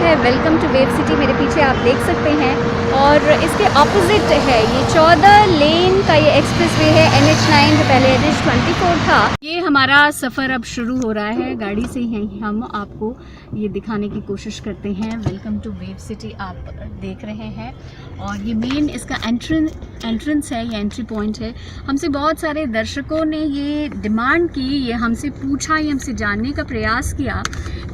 है welcome to wave city. मेरे पीछे आप देख सकते हैं और इसके ऑपोजिट है ये 14 लेन का ये एक्सप्रेसवे है। NH9 जो पहले NH24 था। ये हमारा सफ़र अब शुरू हो रहा है। गाड़ी से ही हम आपको ये दिखाने की कोशिश करते हैं। वेलकम टू वेव सिटी आप देख रहे हैं और ये मेन इसका एंट्रेंस है, ये एंट्री पॉइंट है। हमसे बहुत सारे दर्शकों ने ये डिमांड की, ये हमसे पूछा, ये हमसे जानने का प्रयास किया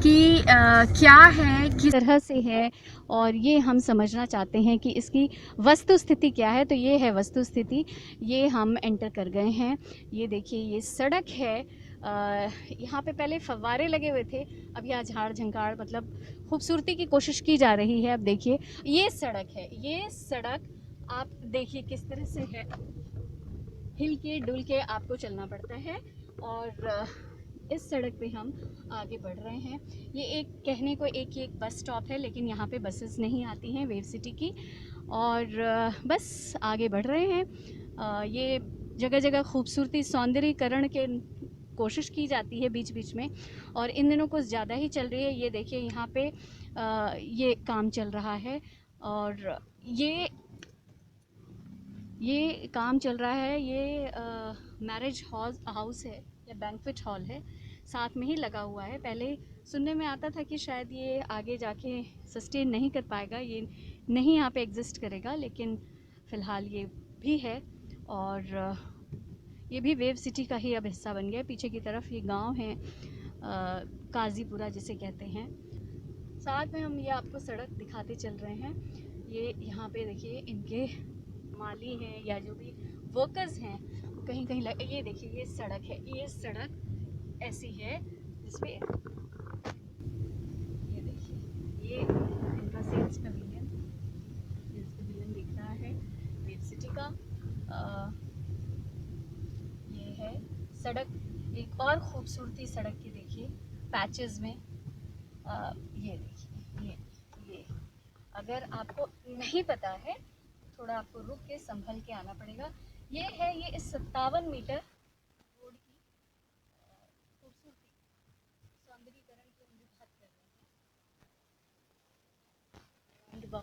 कि क्या है, किस तरह से है और ये हम समझना चाहते हैं कि इसकी वस्तु स्थिति क्या है। तो ये है वस्तु स्थिति। ये हम एंटर कर गए हैं। ये देखिए ये सड़क है। यहाँ पे पहले फव्वारे लगे हुए थे, अब यहाँ झाड़ झंकार मतलब खूबसूरती की कोशिश की जा रही है। अब देखिए ये सड़क है, ये सड़क आप देखिए किस तरह से है। हिल के डुल के आपको चलना पड़ता है और इस सड़क पे हम आगे बढ़ रहे हैं। ये एक कहने को एक बस स्टॉप है, लेकिन यहाँ पे बसेस नहीं आती हैं वेव सिटी की और बस आगे बढ़ रहे हैं। ये जगह जगह खूबसूरती सौंदर्यीकरण के कोशिश की जाती है बीच बीच में और इन दिनों कुछ ज़्यादा ही चल रही है। ये देखिए यहाँ पे ये काम चल रहा है और ये काम चल रहा है। ये मैरिज हाउस है या बैंक्वेट हॉल है, साथ में ही लगा हुआ है। पहले सुनने में आता था कि शायद ये आगे जाके सस्टेन नहीं कर पाएगा, ये नहीं यहाँ पे एग्जिस्ट करेगा, लेकिन फ़िलहाल ये भी है और ये भी वेव सिटी का ही अब हिस्सा बन गया। पीछे की तरफ ये गांव है, काजीपुरा जिसे कहते हैं। साथ में हम ये आपको सड़क दिखाते चल रहे हैं। ये यहाँ पे देखिए इनके माली हैं या जो भी वर्कर्स हैं कहीं कहीं ये देखिए ये सड़क है। ये सड़क ऐसी है जिसपे ये देखिए ये इनका सेल्स पवेलियन दिख रहा है वेव सिटी का। ये है सड़क। एक और खूबसूरती सड़क की देखिए पैचेस में ये देखिए ये अगर आपको नहीं पता है थोड़ा आपको रुक के संभल के आना पड़ेगा। ये है ये इस 57 मीटर रोड की खूबसूरती सौंदर्यीकरण की हम बात कर रहे हैं।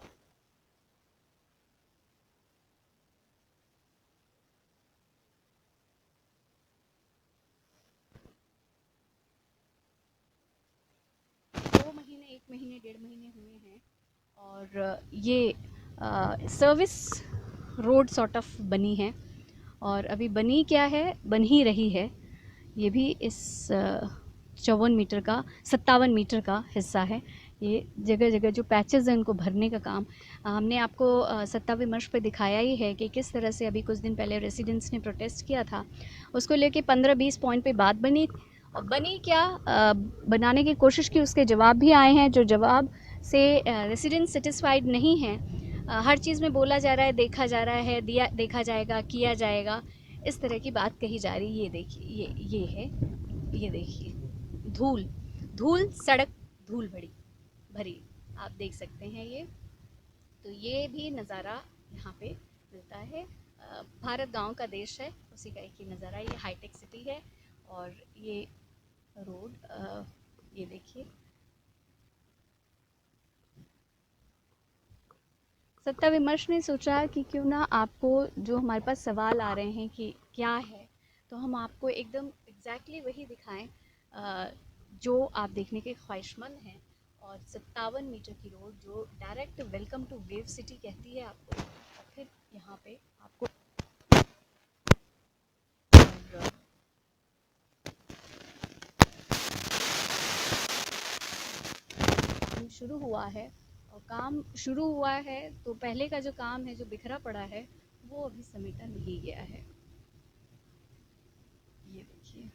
2 महीने 1 महीने 1.5 महीने हुए हैं और ये सर्विस रोड सॉर्ट ऑफ बनी है और अभी बनी क्या है, बन ही रही है। ये भी इस 54 मीटर का 57 मीटर का हिस्सा है। ये जगह जगह जो पैचेस हैं उनको भरने का काम हमने आपको सत्ता विमर्श पे दिखाया ही है कि किस तरह से अभी कुछ दिन पहले रेसिडेंट्स ने प्रोटेस्ट किया था। उसको लेके 15-20 पॉइंट पे बात बनी और बनी क्या बनाने की कोशिश की, उसके जवाब भी आए हैं। जो जवाब से रेसिडेंट सेटिस्फाइड नहीं हैं। हर चीज़ में बोला जा रहा है, देखा जा रहा है, देखा जाएगा, किया जाएगा, इस तरह की बात कही जा रही है। ये देखिए ये है, ये देखिए धूल धूल सड़क धूल भरी आप देख सकते हैं। ये तो ये भी नज़ारा यहाँ पे मिलता है। भारत गांव का देश है, उसी का एक ही नज़ारा। ये हाईटेक सिटी है और ये रोड ये देखिए। सत्ता विमर्श ने सोचा कि क्यों ना आपको जो हमारे पास सवाल आ रहे हैं कि क्या है, तो हम आपको एकदम एग्जैक्टली वही दिखाएं जो आप देखने के ख्वाहिशमंद हैं। और 57 मीटर की रोड जो direct welcome to wave city कहती है आपको, और फिर यहाँ पे आपको शुरू हुआ है और काम शुरू हुआ है तो पहले का जो काम है जो बिखरा पड़ा है वो अभी समेटा नहीं गया है। ये देखिए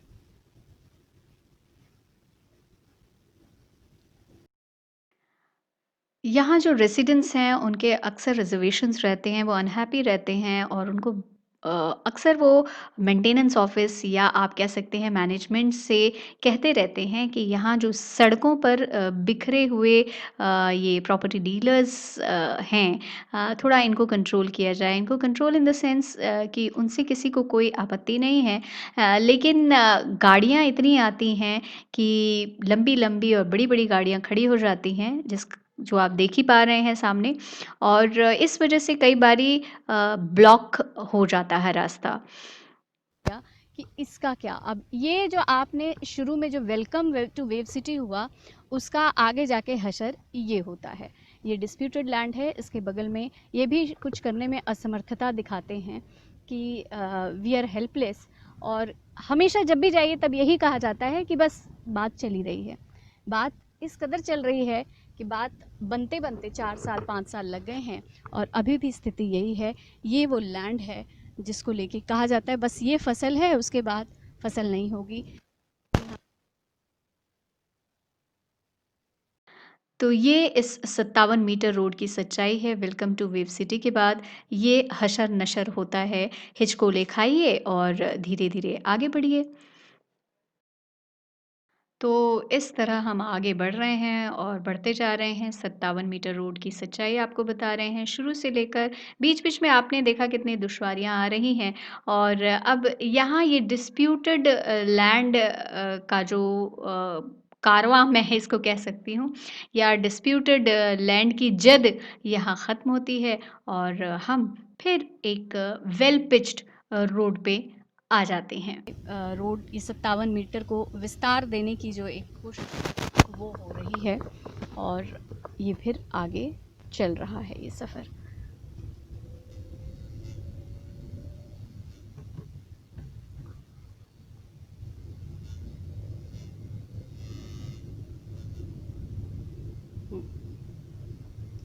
यहाँ जो रेसिडेंट्स हैं उनके अक्सर रिजर्वेशंस रहते हैं, वो अनहैप्पी रहते हैं और उनको अक्सर वो मेंटेनेंस ऑफिस या आप कह सकते हैं मैनेजमेंट से कहते रहते हैं कि यहाँ जो सड़कों पर बिखरे हुए ये प्रॉपर्टी डीलर्स हैं, थोड़ा इनको कंट्रोल किया जाए। इनको कंट्रोल इन द सेंस कि उनसे किसी को कोई आपत्ति नहीं है, लेकिन गाड़ियाँ इतनी आती हैं कि लंबी लंबी और बड़ी बड़ी गाड़ियाँ खड़ी हो जाती हैं, जिस जो आप देख ही पा रहे हैं सामने और इस वजह से कई बारी ब्लॉक हो जाता है रास्ता। क्या कि इसका क्या अब ये जो आपने शुरू में जो वेलकम टू वेव सिटी हुआ उसका आगे जाके हशर ये होता है। ये डिस्प्यूटेड लैंड है, इसके बगल में ये भी कुछ करने में असमर्थता दिखाते हैं कि वी आर हेल्पलेस। और हमेशा जब भी जाइए तब यही कहा जाता है कि बस बात चली रही है। बात इस कदर चल रही है कि बात बनते बनते 4 साल 5 साल लग गए हैं और अभी भी स्थिति यही है। ये वो लैंड है जिसको लेके कहा जाता है बस ये फसल है, उसके बाद फसल नहीं होगी। तो ये इस 57 मीटर रोड की सच्चाई है। वेलकम टू वेव सिटी के बाद ये हशर नशर होता है। हिचकोले खाइए और धीरे धीरे आगे बढ़िए। तो इस तरह हम आगे बढ़ रहे हैं और बढ़ते जा रहे हैं। 57 मीटर रोड की सच्चाई आपको बता रहे हैं शुरू से लेकर। बीच-बीच में आपने देखा कितनी दुश्वारियाँ आ रही हैं और अब यहाँ ये डिस्प्यूटेड लैंड का जो कारवां मैं इसको कह सकती हूँ या डिस्प्यूटेड लैंड की जद यहाँ ख़त्म होती है और हम फिर एक वेल पिच्ड रोड पे आ जाते हैं। रोड इस 57 मीटर को विस्तार देने की जो एक कोशिश वो हो रही है और ये फिर आगे चल रहा है ये सफ़र।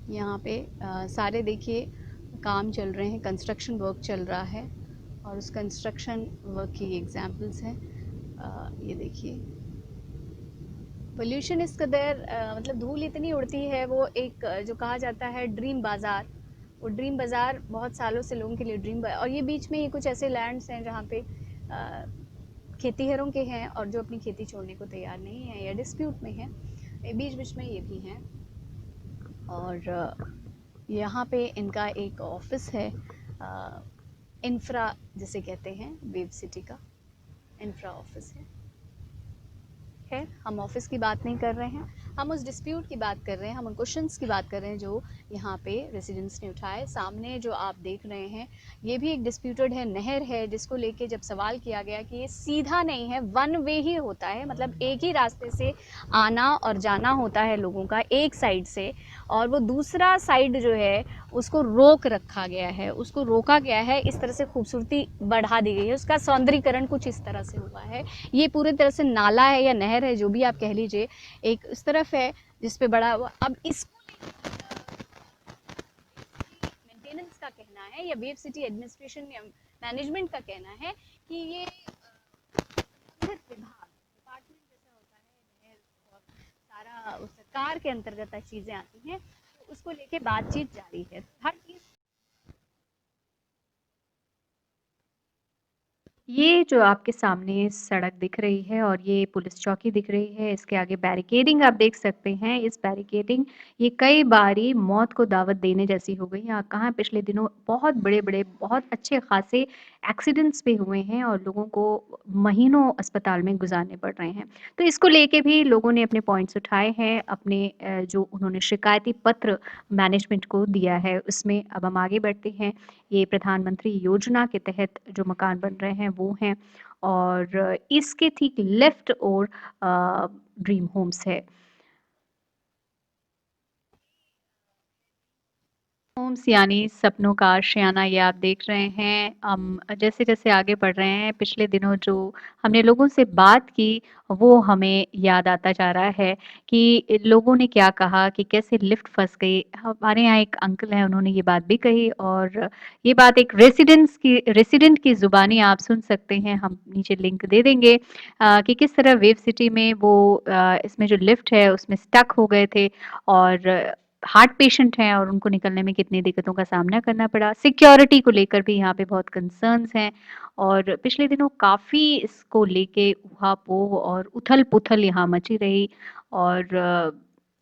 यहाँ पे सारे देखिए काम चल रहे हैं, कंस्ट्रक्शन वर्क चल रहा है और उस कंस्ट्रक्शन वर्क की एग्जांपल्स हैं। ये देखिए पोल्यूशन इस कदर मतलब धूल इतनी उड़ती है। वो एक जो कहा जाता है ड्रीम बाज़ार, वो ड्रीम बाज़ार बहुत सालों से लोगों के लिए और ये बीच में ये कुछ ऐसे लैंड्स हैं जहाँ पे खेतीहरों के हैं और जो अपनी खेती छोड़ने को तैयार नहीं है या डिस्प्यूट में है। बीच बीच में ये भी हैं और यहाँ पे इनका एक ऑफिस है, इंफ्रा जिसे कहते हैं वेव सिटी का इंफ्रा ऑफिस है। खैर हम ऑफिस की बात नहीं कर रहे हैं, हम उस डिस्प्यूट की बात कर रहे हैं, हम उन क्वेश्चंस की बात कर रहे हैं जो यहाँ पे रेसिडेंट्स ने उठाए। सामने जो आप देख रहे हैं ये भी एक डिस्प्यूटेड है, नहर है जिसको लेके जब सवाल किया गया कि ये सीधा नहीं है, वन वे ही होता है, मतलब एक ही रास्ते से आना और जाना होता है लोगों का एक साइड से, और वो दूसरा साइड जो है उसको रोक रखा गया है, उसको रोका गया है, इस तरह से खूबसूरती बढ़ा दी गई है, उसका सौंदर्यीकरण कुछ इस तरह से हुआ है। ये पूरी तरह से नाला है या नहर है जो भी आप कह लीजिए, एक इस तरफ है जिस पे बड़ा हुआ। अब इसको मेंटेनेंस का कहना है या वेव सिटी एडमिनिस्ट्रेशन या मैनेजमेंट का कहना है कि ये विभाग डिपार्टमेंट जैसा होता है, नहर और सारा उस सरकार के अंतर्गत चीजें आती हैं, तो उसको लेके बातचीत जारी है। हर चीज ये जो आपके सामने सड़क दिख रही है और ये पुलिस चौकी दिख रही है, इसके आगे बैरिकेडिंग आप देख सकते हैं। इस बैरिकेडिंग ये कई बारी मौत को दावत देने जैसी हो गई। यहाँ कहाँ पिछले दिनों बहुत बड़े-बड़े, बहुत अच्छे खासे एक्सीडेंट्स भी हुए हैं और लोगों को महीनों अस्पताल में गुज़ारने पड़ रहे हैं। तो इसको लेके भी लोगों ने अपने पॉइंट्स उठाए हैं, अपने जो उन्होंने शिकायती पत्र मैनेजमेंट को दिया है, उसमें अब हम आगे बढ़ते हैं। ये प्रधानमंत्री योजना के तहत जो मकान बन रहे हैं वो हैं और इसके ठीक लेफ्ट ओर ड्रीम होम्स है। होम्स यानी सपनों का आशियाना, ये आप देख रहे हैं। हम जैसे-जैसे आगे बढ़ रहे हैं, पिछले दिनों जो हमने लोगों से बात की, वो हमें याद आता जा रहा है कि लोगों ने क्या कहा कि कैसे लिफ्ट फँस गई। हमारे यहाँ एक अंकल हैं, उन्होंने ये बात भी कही और ये बात एक रेसिडेंट की ज़ुबानी आप सुन सकते हैं, हम नीचे लिंक दे देंगे कि किस तरह वेव सिटी में वो इसमें जो लिफ्ट है, उसमें स्टक हो गए थे और हार्ट पेशेंट हैं और उनको निकलने में कितनी दिक्कतों का सामना करना पड़ा। सिक्योरिटी को लेकर भी यहाँ पे बहुत कंसर्न्स हैं और पिछले दिनों काफ़ी इसको लेके ऊहा-पोह और उथल-पुथल यहाँ मची रही और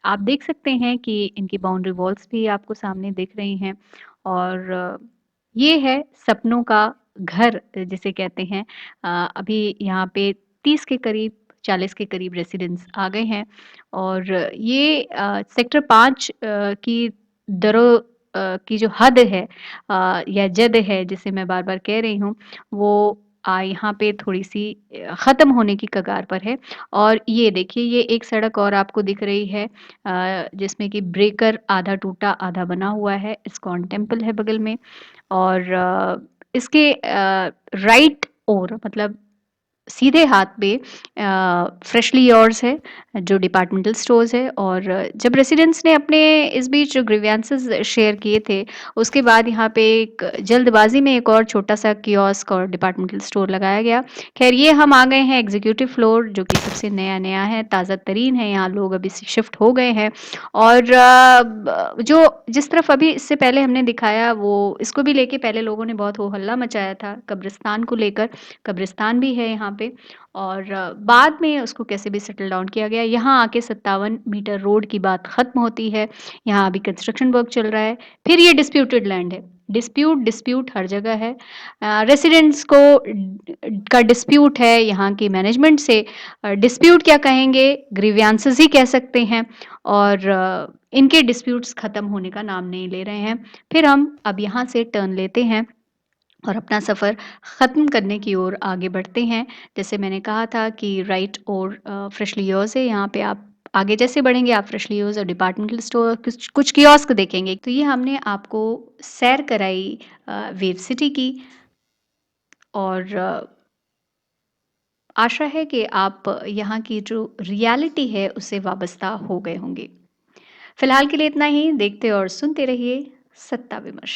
आप देख सकते हैं कि इनकी बाउंड्री वॉल्स भी आपको सामने दिख रही हैं और ये है सपनों का घर जिसे कहते हैं। अभी यहाँ पे 30 के करीब 40 के करीब रेसिडेंट्स आ गए हैं और ये सेक्टर 5 की दरों की जो हद है या जद है जिसे मैं बार-बार कह रही हूँ, वो यहाँ पे थोड़ी-सी ख़त्म होने की कगार पर है और ये देखिए ये एक सड़क और आपको दिख रही है जिसमें कि ब्रेकर आधा टूटा, आधा बना हुआ है, इस्कॉन टेम्पल है बगल में और इसके राइट ओर मतलब सीधे हाथ पे फ्रेशली योर्स है जो डिपार्टमेंटल स्टोर्स है और जब रेसिडेंट्स ने अपने इस बीच जो ग्रीवेंसेस शेयर किए थे उसके बाद यहाँ पे एक जल्दबाजी में एक और छोटा सा कियोस्क और डिपार्टमेंटल स्टोर लगाया गया। खैर ये हम आ गए हैं एग्जीक्यूटिव फ्लोर जो कि सबसे नया नया है, ताज़ा तरीन है, यहाँ लोग अभी शिफ्ट हो गए हैं और जो जिस तरफ अभी इससे पहले हमने दिखाया वो इसको भी लेके पहले लोगों ने बहुत हो हल्ला मचाया था कब्रिस्तान को लेकर। कब्रिस्तान भी है यहाँ पे और बाद में उसको कैसे भी सेटल डाउन किया गया। यहाँ आके 57 मीटर रोड की बात ख़त्म होती है। यहाँ अभी कंस्ट्रक्शन वर्क चल रहा है। फिर ये डिस्प्यूटेड लैंड है। डिस्प्यूट हर जगह है। रेसिडेंट्स को का डिस्प्यूट है यहाँ की मैनेजमेंट से। डिस्प्यूट क्या कहेंगे, ग्रीवियंसेस ही कह सकते हैं और इनके डिस्प्यूट्स ख़त्म होने का नाम नहीं ले रहे हैं। फिर हम अब यहाँ से टर्न लेते हैं और अपना सफ़र ख़त्म करने की ओर आगे बढ़ते हैं। जैसे मैंने कहा था कि राइट और फ्रेशली योर्स है, यहाँ पे आप आगे जैसे बढ़ेंगे आप फ्रेशली योर्स और डिपार्टमेंटल स्टोर कुछ कुछ कियोस्क देखेंगे। तो ये हमने आपको सैर कराई वेव सिटी की और आशा है कि आप यहाँ की जो रियलिटी है उससे वाबस्ता हो गए होंगे। फ़िलहाल के लिए इतना ही, देखते और सुनते रहिए सत्ता विमर्श।